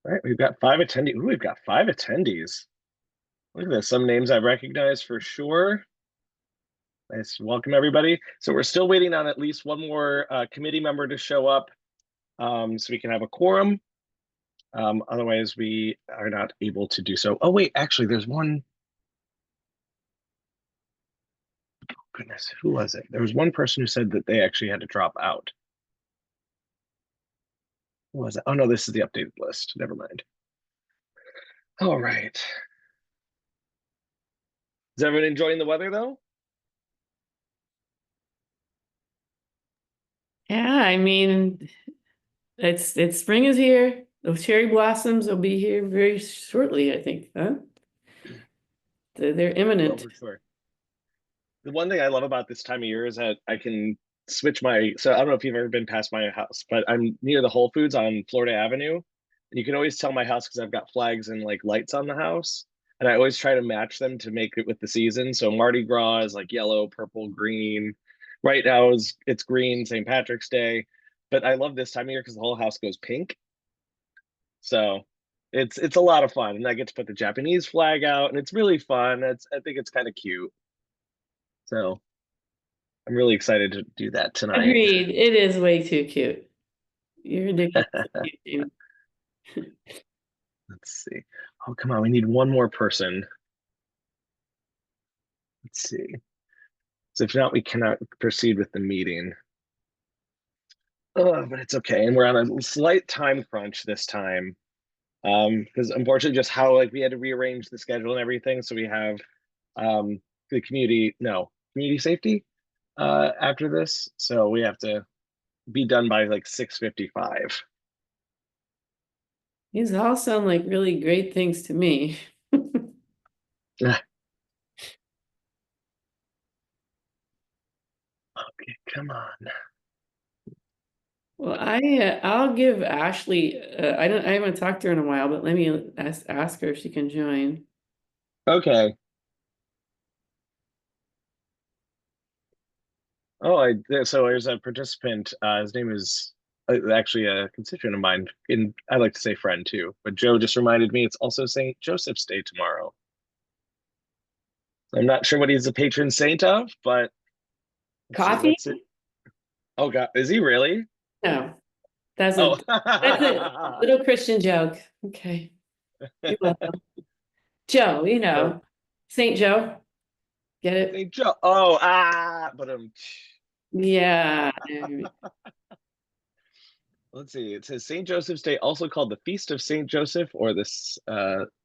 All right, we've got five attendees. Ooh, we've got five attendees. Look at this. Some names I've recognized for sure. Nice. Welcome, everybody. So we're still waiting on at least one more committee member to show up so we can have a quorum. Otherwise, we are not able to do so. Oh, wait, actually, there's one. Oh, goodness, who was it? There was one person who said that they actually had to drop out. Who was it? Oh, no, this is the updated list. Never mind. All right. Is everyone enjoying the weather, though? Yeah, I mean, it's spring is here. Those cherry blossoms will be here very shortly, I think. Huh? They're Oh, imminent. for sure. The one thing I love about this time of year is that I can switch my. So I don't know if you've ever been past my house, but I'm near the Whole Foods on Florida Avenue. And you can always tell my house because I've got flags and like lights on the house. And I always try to match them to make it with the season. So Mardi Gras is like yellow, purple, green. Right now is it's green, St. Patrick's Day. But I love this time of year because the whole house goes pink. So it's a lot of fun. And I get to put the Japanese flag out and it's really fun. I think it's kind of cute. So I'm really excited to do that tonight. Agreed. It is way too cute. You're ridiculously cute, Jamie. Let's see. Oh, come on. We need one more person. Let's see. So if not, we cannot proceed with the meeting. Oh, but it's okay. And we're on a slight time crunch this time. Because unfortunately, just how like we had to rearrange the schedule and everything. So we have the community safety after this. So we have to be done by like 6:55. These all sound like really great things to me. Okay, come on. Well, I'll give Ashley. I haven't talked to her in a while, but let me ask her if she can join. Okay. Oh, so there's a participant. His name is actually a constituent of mine. In I like to say friend too, but Joe just reminded me it's also Saint Joseph's Day tomorrow. I'm not sure what he's the patron saint of, but let's see. Coffee? What's it? Oh God, is he really? No, that's Oh, a little Christian joke. Okay, you're welcome. Joe, Saint Joe. Get it? Saint Joe. Oh, but Yeah. let's see. It says Saint Joseph's Day, also called the Feast of Saint Joseph or the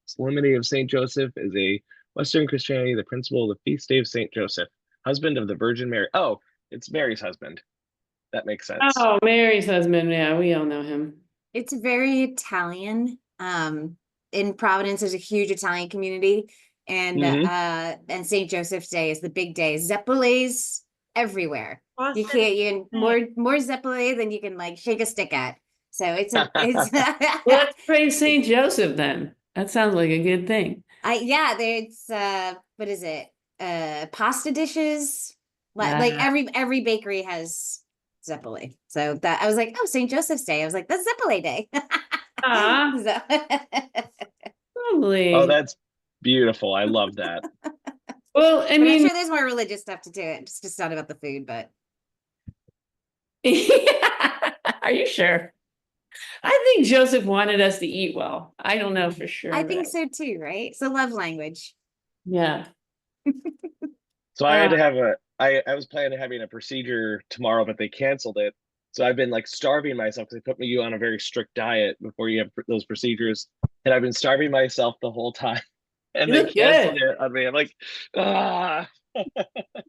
Solemnity of Saint Joseph, is a Western Christianity, the principle of the feast day of Saint Joseph, husband of the Virgin Mary. Oh, it's Mary's husband. That makes sense. Oh, Mary's husband. Yeah, we all know him. It's very Italian. In Providence, there's a huge Italian community, Hmm. and St. Joseph's Day is the big day. Zeppoles everywhere. You can't you more Zeppole than you can like shake a stick at. So it's Let's praise Saint Joseph then. That sounds like a good thing. I yeah, there's what is it? Pasta dishes. Like Uh, every bakery has Zeppole. So that I was like, oh, St. Joseph's Day. I was like, that's Zeppole Day. ah, So Oh, lovely. that's beautiful. I love that. Well, I but I'm mean, sure there's more religious stuff to do. It's just not about the food, but are you sure? I think Joseph wanted us to eat well. I don't know for I sure, think but so too, right? So love language. yeah. So I had Uh, to have I was planning on having a procedure tomorrow, but they canceled it. So I've been like starving myself because they put you on a very strict diet before you have those procedures. And I've been starving myself the whole time. And you they look canceled good. it on me. I'm like, ah.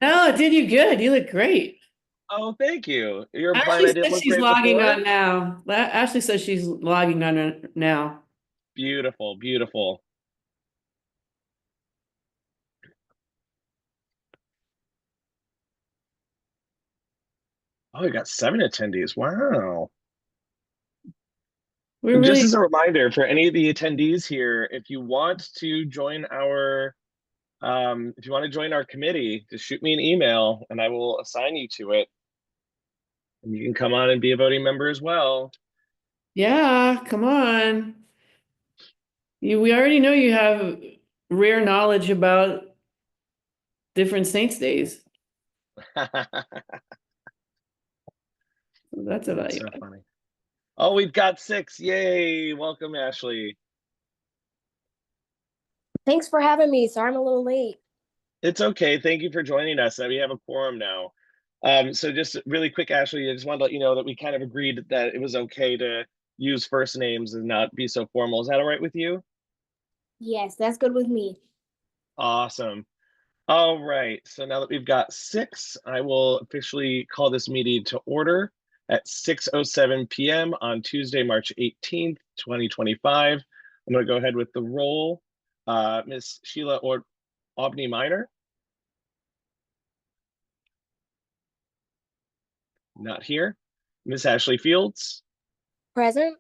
No, it did you good. You look great. Oh, thank you. You're implying Ashley I didn't says look she's great logging before? on now. Ashley says she's logging on now. Beautiful, beautiful. Oh, we got seven attendees. Wow. We're And just really, as a reminder for any of the attendees here, if you want to join if you want to join our committee, just shoot me an email and I will assign you to it. And you can come on and be a voting member as well. yeah, come on. we already know you have rare knowledge about different saints' days. That's about That's you. so funny. Oh, we've got 6. Yay. Welcome, Ashley. Thanks for having me. Sorry I'm a little late. It's okay. Thank you for joining us. We have a quorum now. So just really quick, Ashley, I just wanted to let you know that we kind of agreed that it was okay to use first names and not be so formal. Is that all right with you? Yes, that's good with me. Awesome. All right. So now that we've got 6, I will officially call this meeting to order at 6:07 p.m. on Tuesday, March 18th, 2025. I'm going to go ahead with the roll. Miss Sheila or Aubney Minor? Not here. Miss Ashley Fields? Present?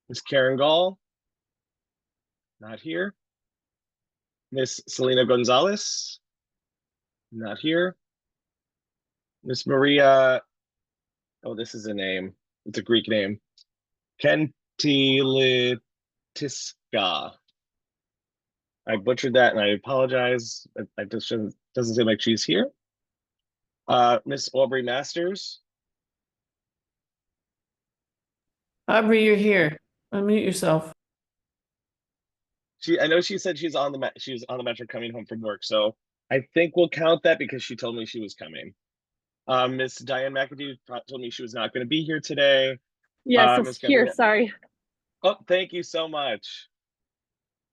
Miss Karen Gall? Not here. Miss Selena Gonzalez? Not here. Miss Maria, oh, this is a name. It's a Greek name. Kentilitiska. I butchered that and I apologize. I just doesn't seem like she's here. Miss Aubrey Masters? Aubrey, you're here. Unmute yourself. I know she said she was on the metro coming home from work, so I think we'll count that because she told me she was coming. Miss Diane McAdoo told me she was not going to be here today. Yes, I'm Miss here. Gabrielle. Sorry. Oh, thank you so much.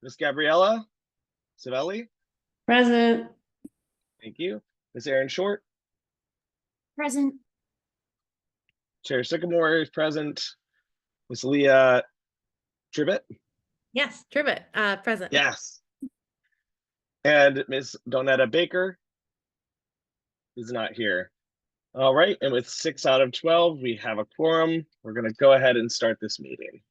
Miss Gabriella Savelli, Present. thank you. Miss Erin Short, Present. Chair Sycamore is present. Miss Leah Tribbett, Yes, Trivet, present. yes. And Miss Donetta Baker is not here. All right, and with 6 out of 12, we have a quorum. We're going to go ahead and start this meeting.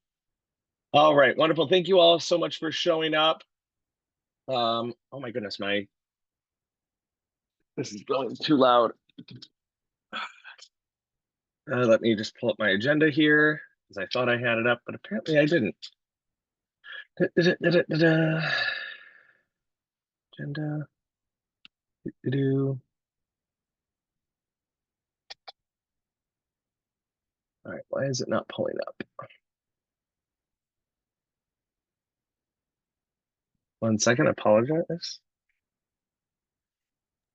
All right, wonderful. Thank you all so much for showing up. Oh my goodness, this is going too loud. Let me just pull up my agenda here because I thought I had it up, but apparently I didn't. Agenda. All right, why is it not pulling up? 1 second, apologize.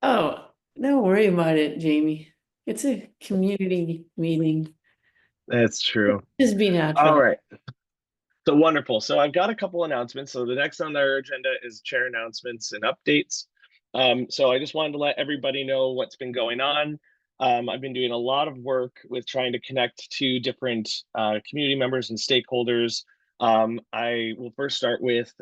Oh, don't worry about it, Jamie. It's a community meeting. That's true. Just be natural. All right. So wonderful. So I've got a couple announcements. So the next on our agenda is chair announcements and updates. So I just wanted to let everybody know what's been going on. I've been doing a lot of work with trying to connect to different community members and stakeholders. I will first start with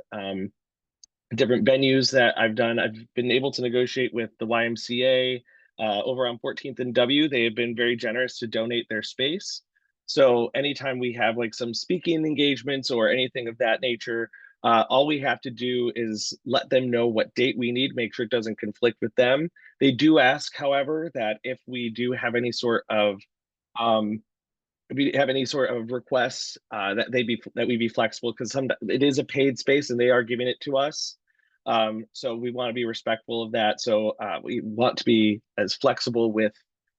different venues that I've done. I've been able to negotiate with the YMCA over on 14th and W. They have been very generous to donate their space. So anytime we have like some speaking engagements or anything of that nature, all we have to do is let them know what date we need, make sure it doesn't conflict with them. They do ask, however, that if we do have any sort of if we have any sort of requests, that we be flexible, because it is a paid space and they are giving it to us. So we want to be respectful of that. So we want to be as flexible with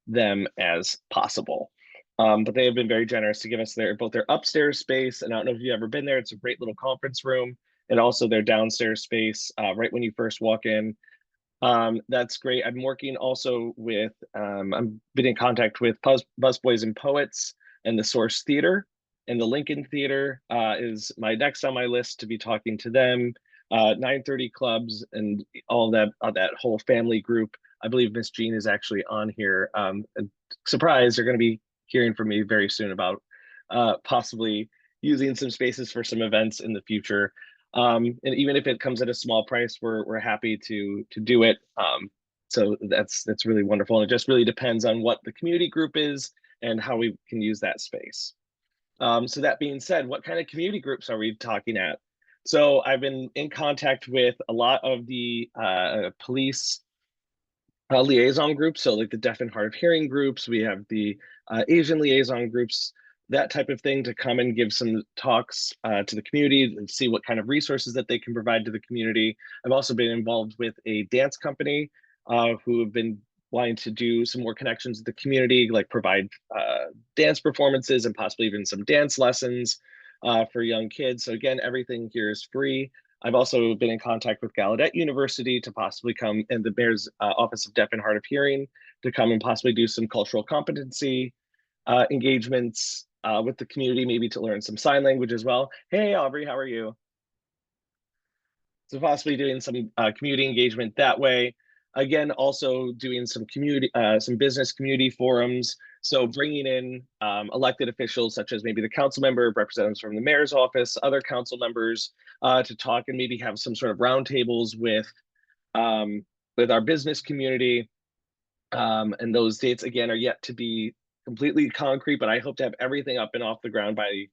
them as possible. But they have been very generous to give us both their upstairs space, and I don't know if you've ever been there. It's a great little conference room, and also their downstairs space right when you first walk in. That's great. I'm working also with, I've been in contact with Busboys and Poets and the Source Theater, and the Lincoln Theater is my next on my list to be talking to them. 9:30 clubs and all that whole family group. I believe Miss Jean is actually on here. And surprise, they're going to be hearing from me very soon about possibly using some spaces for some events in the future. And even if it comes at a small price, we're happy to do it. So that's really wonderful. And it just really depends on what the community group is and how we can use that space. So that being said, what kind of community groups are we talking at? So I've been in contact with a lot of the police liaison groups. So like the deaf and hard of hearing groups, we have the Asian liaison groups. that type of thing, to come and give some talks to the community and see what kind of resources that they can provide to the community. I've also been involved with a dance company who have been wanting to do some more connections with the community, like provide dance performances and possibly even some dance lessons for young kids. So again, everything here is free. I've also been in contact with Gallaudet University to possibly come, and the Mayor's Office of Deaf and Hard of Hearing, to come and possibly do some cultural competency engagements with the community, maybe to learn some sign language as well. Hey, Aubrey, how are you? So possibly doing some community engagement that way. Again, also doing some community, some business community forums. So bringing in elected officials, such as maybe the council member, representatives from the mayor's office, other council members, to talk and maybe have some sort of roundtables with our business community. And those dates, again, are yet to be completely concrete, but I hope to have everything up and off the ground by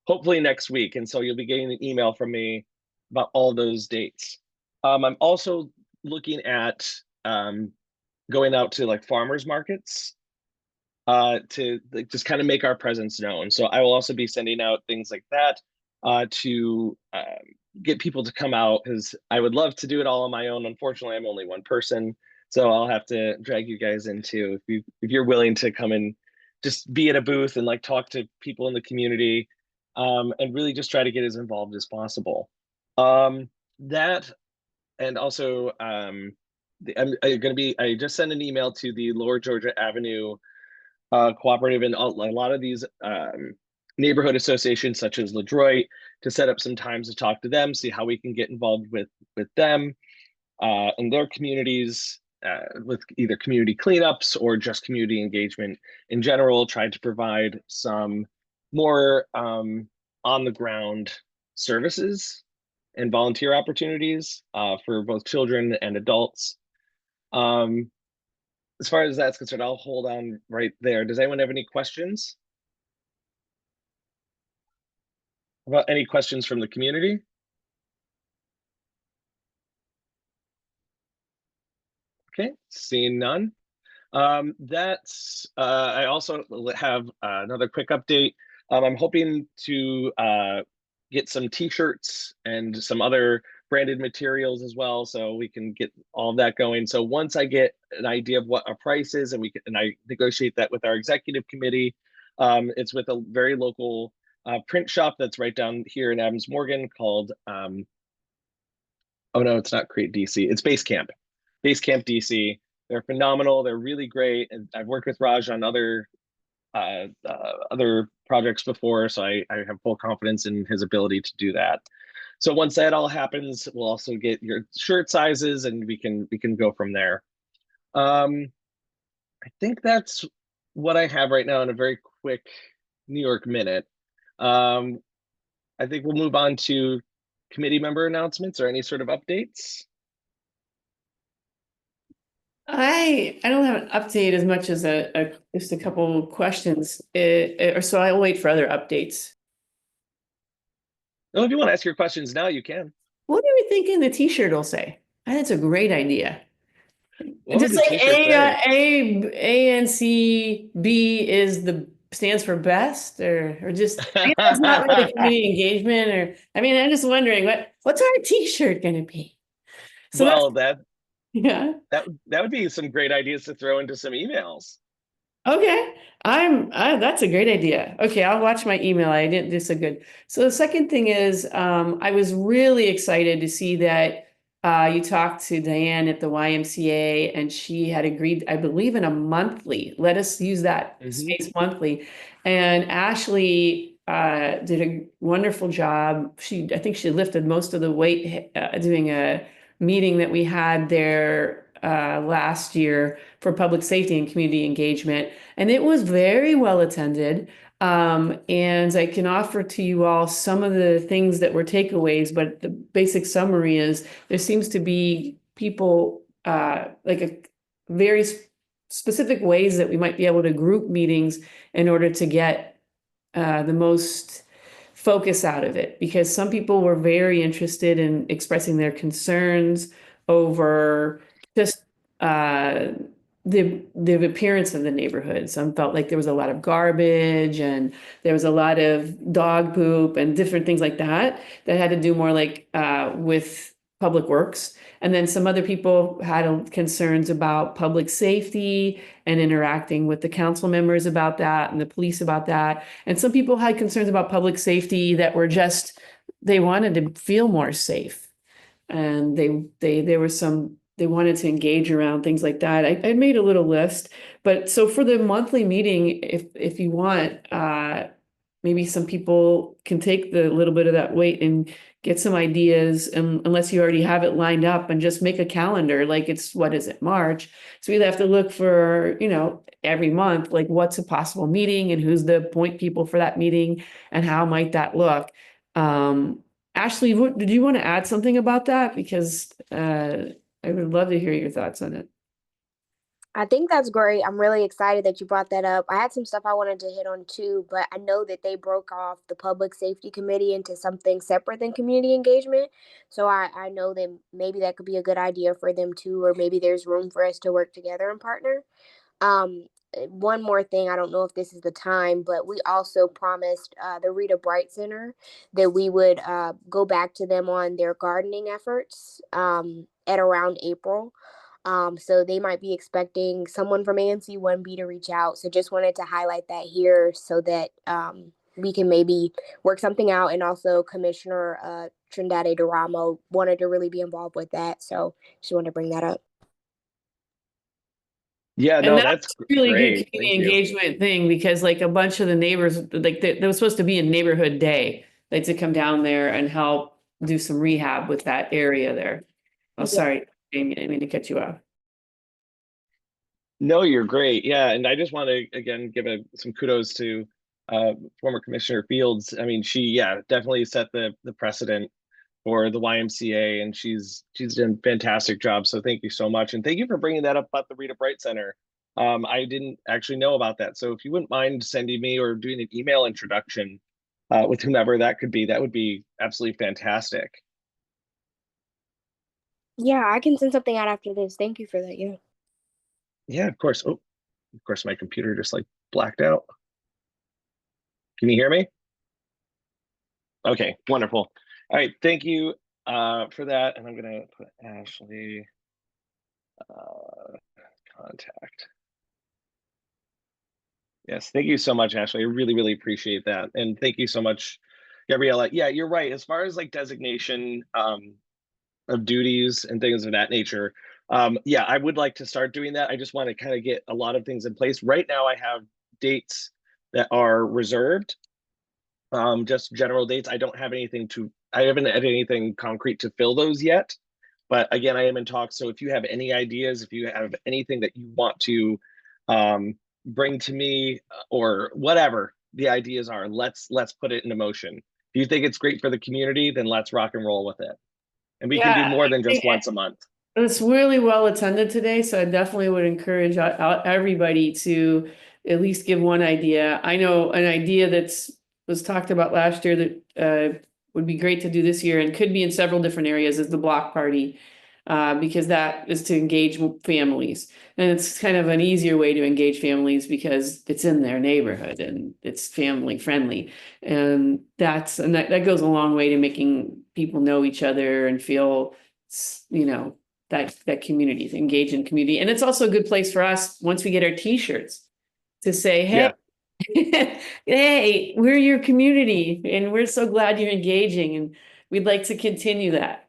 hopefully next week. And so you'll be getting an email from me about all those dates. I'm also looking at going out to like farmers markets to like, just kind of make our presence known. So I will also be sending out things like that to get people to come out, because I would love to do it all on my own. Unfortunately, I'm only one person. So I'll have to drag you guys into, if you're willing to come and just be at a booth and like talk to people in the community, and really just try to get as involved as possible. That, and also I'm going to be, I just sent an email to the Lower Georgia Avenue cooperative and a lot of these neighborhood associations such as LaDroit, to set up some times to talk to them, see how we can get involved with them in their communities, with either community cleanups or just community engagement in general, trying to provide some more on the ground services and volunteer opportunities for both children and adults. As far as that's concerned, I'll hold on right there. Does anyone have any questions? About any questions from the community? Okay, seeing none. That's I also have another quick update. I'm hoping to get some t-shirts and some other branded materials as well, so we can get all of that going. So once I get an idea of what our price is, and I negotiate that with our executive committee, it's with a very local print shop that's right down here in Adams Morgan called oh no, it's not Create DC, it's Basecamp DC. They're phenomenal. They're really great. And I've worked with Raj on other projects before, so I have full confidence in his ability to do that. So once that all happens, we'll also get your shirt sizes, and we can go from there. I think that's what I have right now in a very quick New York minute. I think we'll move on to committee member announcements or any sort of updates. I don't have an update as much as just a couple questions, or so I'll wait for other updates. No, if you want to ask your questions now, you can. What are we thinking the t-shirt will say? I think it's a great idea. What Just would the like t-shirt say? ANC, B is stands for best, or just I guess it's not really community engagement, or I mean, I'm just wondering what's our t-shirt gonna be? So Well, yeah. that would be some great ideas to throw into some emails. Okay, that's a great idea. Okay, I'll watch my email. I didn't do so good. So the second thing is, I was really excited to see that you talked to Diane at the YMCA, and she had agreed, I believe, in a monthly. Let us use that space monthly. And Ashley did a wonderful job. I think she lifted most of the weight doing a meeting that we had there last year for public safety and community engagement, and it was very well attended. And I can offer to you all some of the things that were takeaways, but the basic summary is there seems to be people like a very specific ways that we might be able to group meetings in order to get the most focus out of it, because some people were very interested in expressing their concerns over just the appearance of the neighborhood. Some felt like there was a lot of garbage and there was a lot of dog poop and different things like that had to do more like with public works. And then some other people had concerns about public safety and interacting with the council members about that and the police about that. And some people had concerns about public safety that were just, they wanted to feel more safe. And there were some, they wanted to engage around things like that. I made a little list, but so for the monthly meeting, if you want, maybe some people can take the little bit of that weight and get some ideas, and unless you already have it lined up, and just make a calendar, like it's, what is it, March? So we'd have to look for, every month, like what's a possible meeting and who's the point people for that meeting and how might that look? Ashley, did you want to add something about that? Because I would love to hear your thoughts on it. I think that's great. I'm really excited that you brought that up. I had some stuff I wanted to hit on too, but I know that they broke off the public safety committee into something separate than community engagement. So I know that maybe that could be a good idea for them too, or maybe there's room for us to work together and partner. Um, one more thing, I don't know if this is the time, but we also promised the Rita Bright Center that we would go back to them on their gardening efforts at around April. So they might be expecting someone from ANC 1B to reach out. So just wanted to highlight that here so that we can maybe work something out. And also Commissioner Trindade Duramo wanted to really be involved with that. So just wanted to bring that up. Yeah, And no, that's that's really good great. community Thank you. engagement thing, because like a bunch of the neighbors, like there was supposed to be a neighborhood day, like to come down there and help do some rehab with that area there. Oh, sorry, Amy, I didn't mean to cut you off. No, you're great. Yeah, and I just want to again give some kudos to former Commissioner Fields. I mean, she definitely set the precedent for the YMCA, and she's done a fantastic job. So thank you so much, and thank you for bringing that up about the Rita Bright Center. I didn't actually know about that, so if you wouldn't mind sending me or doing an email introduction with whomever that could be, that would be absolutely fantastic. Yeah, I can send something out after this. Thank you for that. Yeah. Yeah, of course. Oh, of course, my computer just like blacked out. Can you hear me? Okay, wonderful. All right, thank you for that. And I'm gonna put Ashley contact. Yes, thank you so much, Ashley. I really, really appreciate that. And thank you so much, Gabriella. Yeah, you're right. As far as like designation of duties and things of that nature, yeah, I would like to start doing that. I just want to kind of get a lot of things in place. Right now, I have dates that are reserved, just general dates. I haven't had anything concrete to fill those yet. But again, I am in talks. So if you have any ideas, if you have anything that you want to bring to me or whatever the ideas are, let's put it into motion. If you think it's great for the community, then let's rock and roll with it. And we can do more than just once a month. It's really well attended today, so I definitely would encourage everybody to at least give one idea. I know an idea was talked about last year that would be great to do this year and could be in several different areas is the block party, because that is to engage families. And it's kind of an easier way to engage families because it's in their neighborhood and it's family friendly. And that goes a long way to making people know each other and feel, that community, engage in community. And it's also a good place for us, once we get our t-shirts, to say, hey, hey, we're your community and we're so glad you're engaging and we'd like to continue that.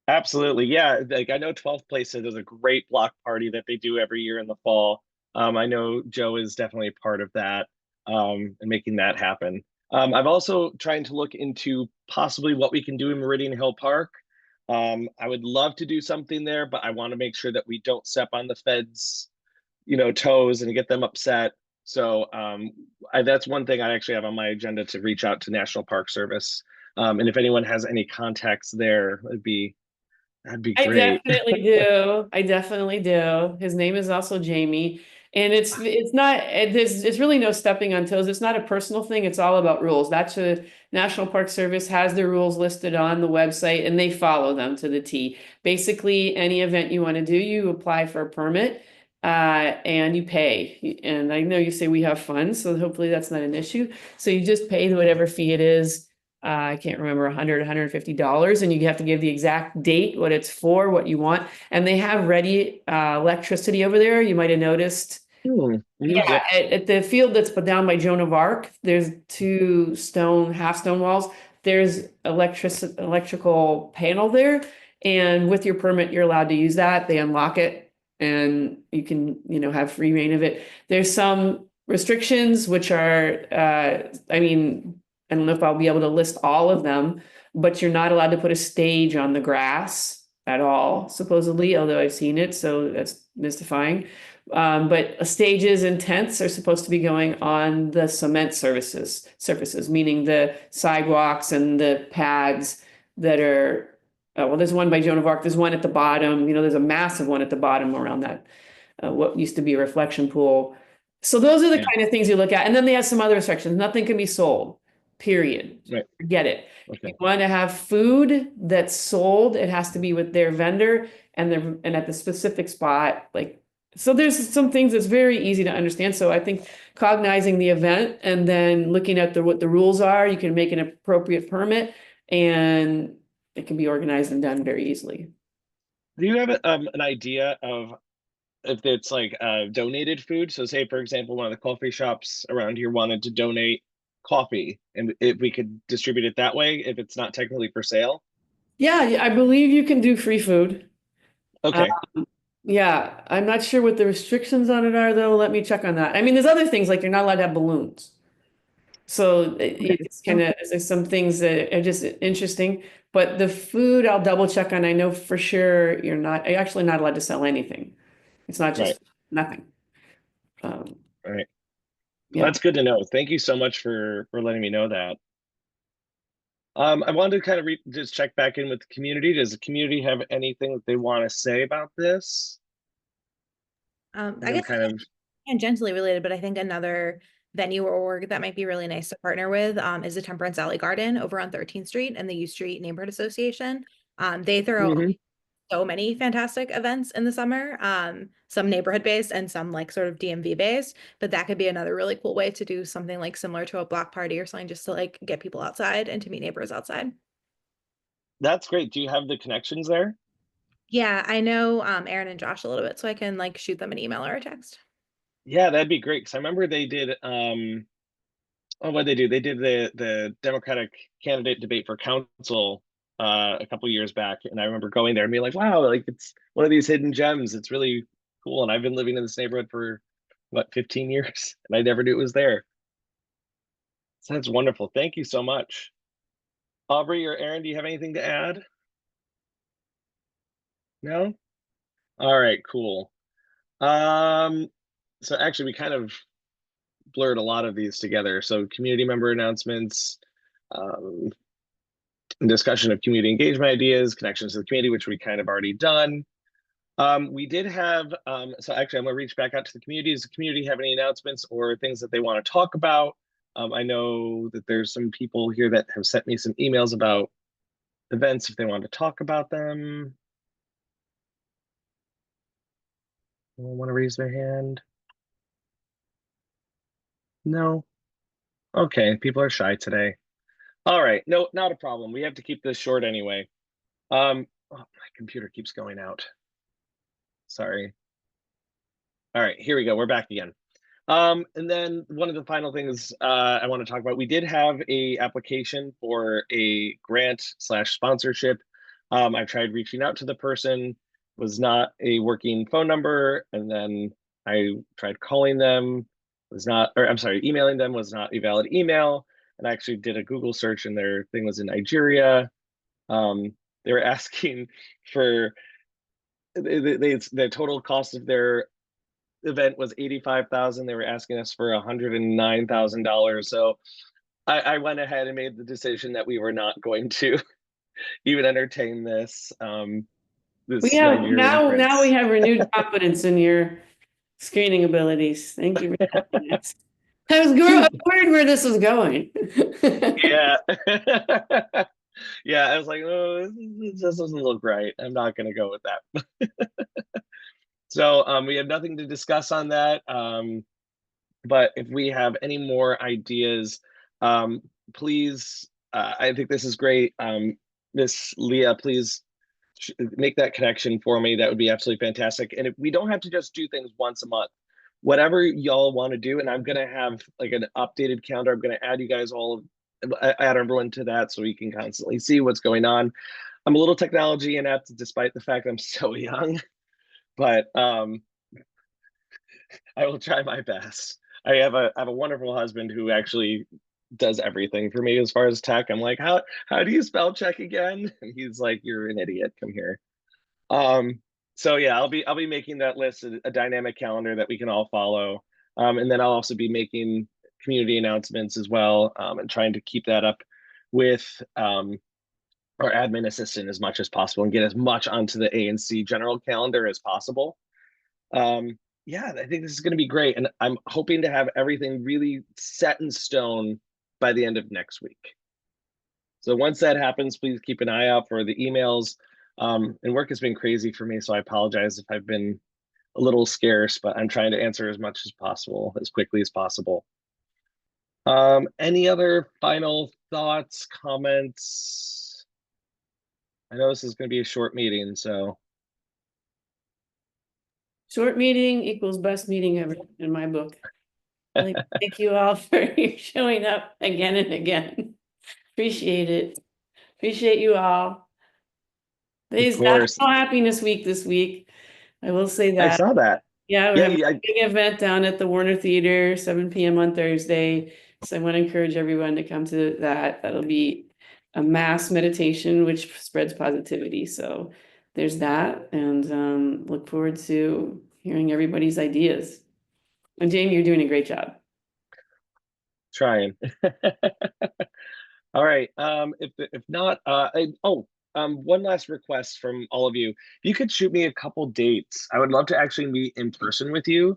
Absolutely. Yeah. Like I know 12th Place does a great block party that they do every year in the fall. I know Joe is definitely a part of that and making that happen. I've also trying to look into possibly what we can do in Meridian Hill Park. I would love to do something there, but I want to make sure that we don't step on the feds, toes and get them upset. So that's one thing I actually have on my agenda, to reach out to National Park Service. And if anyone has any contacts there, that'd be great. I definitely do. His name is also Jamie. And it's not, it's really no stepping on toes. It's not a personal thing. It's all about rules. That's a National Park Service has their rules listed on the website and they follow them to the T. Basically, any event you want to do, you apply for a permit and you pay. And I know you say we have funds, so hopefully that's not an issue. So you just pay whatever fee it is. I can't remember, $150, and you have to give the exact date, what it's for, what you want. And they have ready electricity over there. You might have noticed. Yeah, at the field that's put down by Joan of Arc, there's two half stone walls. There's electrical panel there, and with your permit, you're allowed to use that. They unlock it, and you can, have free reign of it. There's some restrictions, which are, I mean, I don't know if I'll be able to list all of them, but you're not allowed to put a stage on the grass at all, supposedly, although I've seen it, so that's mystifying. But stages and tents are supposed to be going on the cement surfaces, meaning the sidewalks and the pads that are, well, there's one by Joan of Arc, there's one at the bottom, there's a massive one at the bottom around that, what used to be a reflection pool. So those are the kind of things you look at. And then they have some other restrictions. Nothing can be sold, period. Right. Forget it. Okay. If you want to have food that's sold, it has to be with their vendor and at the specific spot, so there's some things that's very easy to understand. So I think cognizing the event and then looking at what the rules are, you can make an appropriate permit and it can be organized and done very easily. Do you have an idea of if it's donated food? So say, for example, one of the coffee shops around here wanted to donate coffee, and if we could distribute it that way, if it's not technically for sale? Yeah, I believe you can do free food. Okay. Yeah, I'm not sure what the restrictions on it are, though. Let me check on that. I mean, there's other things like you're not allowed to have balloons. So it's there's some things that are just interesting. But the food, I'll double check on. I know for sure you're actually not allowed to sell anything. It's not just nothing. All right. Yeah. That's good to know. Thank you so much for letting me know that. I wanted to kind of just check back in with the community. Does the community have anything that they want to say about this? I guess tangentially related, but I think another venue or org that might be really nice to partner with is the Temperance Alley Garden over on 13th Street and the U Street Neighborhood Association. They throw so many fantastic events in the summer, some neighborhood based and some sort of DMV based, but that could be another really cool way to do something similar to a block party or something, just to get people outside and to meet neighbors outside. That's great. Do you have the connections there? Yeah, I know Aaron and Josh a little bit, so I can shoot them an email or a text. Yeah, that'd be great. Because I remember they did what'd they do? They did the Democratic candidate debate for council a couple years back, and I remember going there and being like, wow, it's one of these hidden gems. It's really cool. And I've been living in this neighborhood for 15 years, and I never knew it was there. So that's wonderful. Thank you so much. Aubrey or Aaron, do you have anything to add? No? All right, cool. So actually we kind of blurred a lot of these together. So community member announcements, discussion of community engagement ideas, connections to the community, which we kind of already done. We did have, so actually I'm gonna reach back out to the community. Does the community have any announcements or things that they want to talk about? I know that there's some people here that have sent me some emails about events if they want to talk about them. Anyone want to raise their hand? No? Okay, people are shy today. All right, no, not a problem. We have to keep this short anyway. Oh, my computer keeps going out. Sorry. All right, here we go. We're back again. And then one of the final things I want to talk about, we did have a application for a grant/sponsorship. I tried reaching out to the person, was not a working phone number, and then I tried calling them, emailing them, was not a valid email. And I actually did a Google search and their thing was in Nigeria. They were asking for the total cost of their event was $85,000. They were asking us for $109,000. So I went ahead and made the decision that we were not going to even entertain this. Now we have renewed confidence in your Screening abilities. Thank you for that. I was worried where this was going. Yeah. Yeah, I was like, oh, this doesn't look right. I'm not going to go with that. So we have nothing to discuss on that. But if we have any more ideas, please, I think this is great. Miss Leah, please make that connection for me. That would be absolutely fantastic. And if we don't have to just do things once a month, whatever y'all want to do, and I'm going to have like an updated calendar. I'm going to add you guys all, add everyone to that so we can constantly see what's going on. I'm a little technology inept despite the fact I'm so young, but I will try my best. I have a wonderful husband who actually does everything for me as far as tech. I'm like, how do you spell check again? And he's like, you're an idiot. Come here. So yeah, I'll be making that list a dynamic calendar that we can all follow. And then I'll also be making community announcements as well, and trying to keep that up with our admin assistant as much as possible and get as much onto the ANC general calendar as possible. Yeah, I think this is going to be great. And I'm hoping to have everything really set in stone by the end of next week. So once that happens, please keep an eye out for the emails. And work has been crazy for me, so I apologize if I've been a little scarce, but I'm trying to answer as much as possible, as quickly as possible. Any other final thoughts, comments? I know this is going to be a short meeting, so. Short meeting equals best meeting ever in my book. Thank you all for showing up again and again. Appreciate it. Appreciate you all. There's National Happiness Week this week. I will say that. I saw that. Yeah, we have a big event down at the Warner Theater, 7 p.m. on Thursday. So I want to encourage everyone to come to that. That'll be a mass meditation, which spreads positivity. So there's that, and look forward to hearing everybody's ideas. And Jamie, you're doing a great job. Trying. All right. If not, one last request from all of you. If you could shoot me a couple dates, I would love to actually meet in person with you,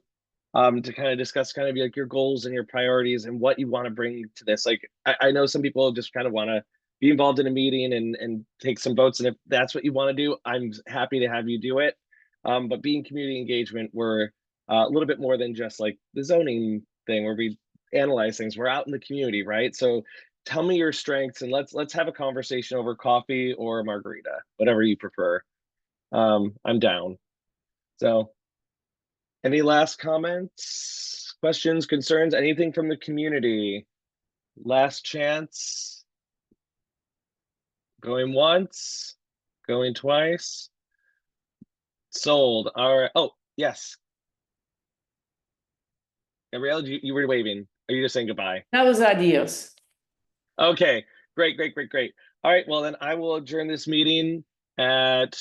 to kind of discuss kind of like your goals and your priorities and what you want to bring to this. Like, I know some people just kind of want to be involved in a meeting and take some votes. And if that's what you want to do, I'm happy to have you do it. But being community engagement, we're a little bit more than just like the zoning thing where we analyze things. We're out in the community, right? So tell me your strengths and let's have a conversation over coffee or margarita, whatever you prefer. I'm down. So any last comments, questions, concerns, anything from the community? Last chance. Going once, going twice. Sold. All right. Oh, yes. Gabrielle, you were waving. Are you just saying goodbye? That was adios. Okay, great. All right, well then I will adjourn this meeting at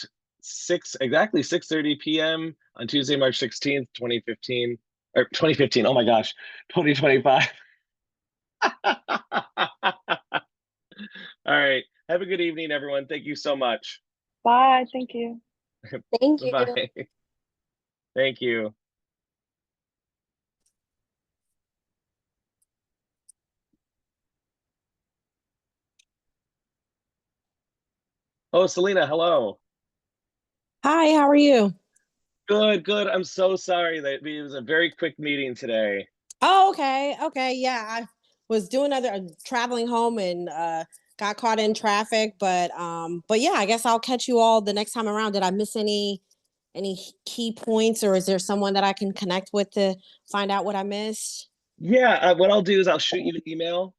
exactly 6:30 p.m. on Tuesday, March 16th, 2015, or 2015. Oh my gosh, 2025. All right, have a good evening, everyone. Thank you so much. Bye. Thank you. Thank you. Bye. Thank you. Oh, Selena, hello. Hi, how are you? Good. I'm so sorry that it was a very quick meeting today. Oh, okay. Yeah, I was doing traveling home and got caught in traffic, but yeah, I guess I'll catch you all the next time around. Did I miss any key points, or is there someone that I can connect with to find out what I missed? Yeah, what I'll do is I'll shoot you an email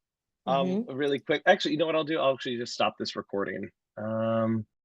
Mhm. really quick. Actually, you know what I'll do? I'll actually just stop this recording.